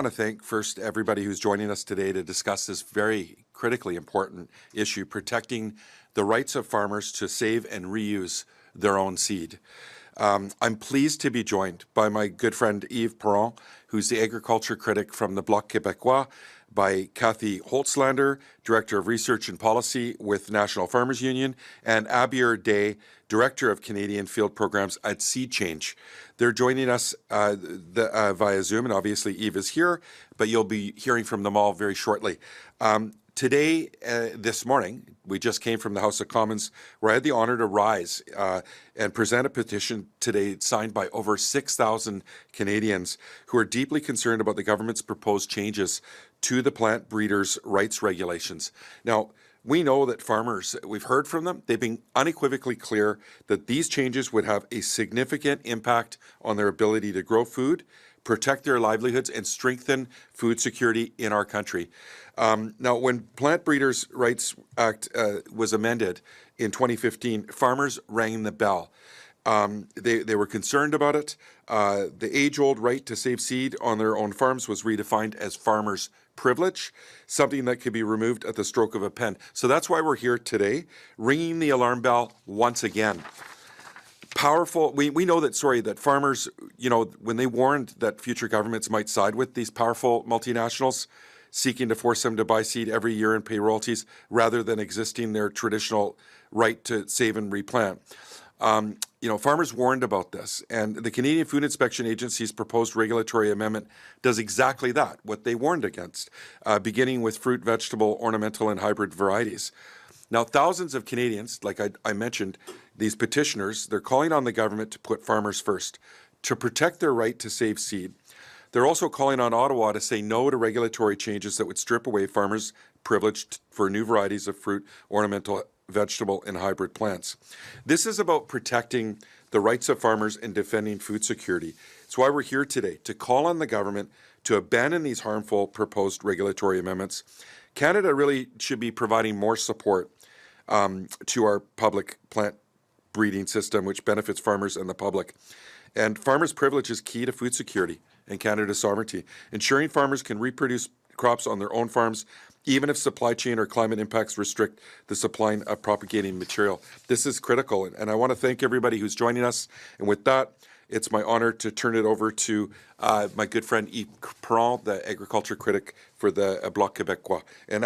I want to thank first everybody who's joining us today to discuss this very critically important issue, protecting the rights of farmers to save and reuse their own seed. I'm pleased to be joined by my good friend Yves Perron, who's the agriculture critic from the Bloc Québécois, by Kathy Holzlander, Director of Research and Policy with National Farmers Union, and Abir Day, Director of Canadian Field Programs at Seed Change. They're joining us via Zoom, and obviously Yves is here, but you'll be hearing from them all very shortly. Today, this morning, we just came from the House of Commons, where I had the honor to rise and present a petition today signed by over 6,000 Canadians who are deeply concerned about the government's proposed changes to the plant breeders' rights regulations. Now, we know that farmers, we've heard from them, they've been unequivocally clear that these changes would have a significant impact on their ability to grow food, protect their livelihoods, and strengthen food security in our country. Now, when Plant Breeders' Rights Act was amended in 2015, farmers rang the bell. They were concerned about it. The age-old right to save seed on their own farms was redefined as farmers' privilege, something that could be removed at the stroke of a pen. So that's why we're here today, ringing the alarm bell once again. Powerful, we know that, that farmers, when they warned that future governments might side with these powerful multinationals, seeking to force them to buy seed every year and pay royalties rather than existing their traditional right to save and replant. Farmers warned about this, and the Canadian Food Inspection Agency's proposed regulatory amendment does exactly that, what they warned against, beginning with fruit, vegetable, ornamental, and hybrid varieties. Now, thousands of Canadians, like I mentioned, these petitioners, they're calling on the government to put farmers first, to protect their right to save seed. They're also calling on Ottawa to say no to regulatory changes that would strip away farmers' privilege for new varieties of fruit, ornamental, vegetable, and hybrid plants. This is about protecting the rights of farmers and defending food security. It's why we're here today, to call on the government to abandon these harmful proposed regulatory amendments. Canada really should be providing more support to our public plant breeding system, which benefits farmers and the public. And farmers' privilege is key to food security and Canada's sovereignty. Ensuring farmers can reproduce crops on their own farms, even if supply chain or climate impacts restrict the supply of propagating material. This is critical, and I want to thank everybody who's joining us. And with that, it's my honor to turn it over to my good friend Yves Perron, the agriculture critic for the Bloc Québécois. And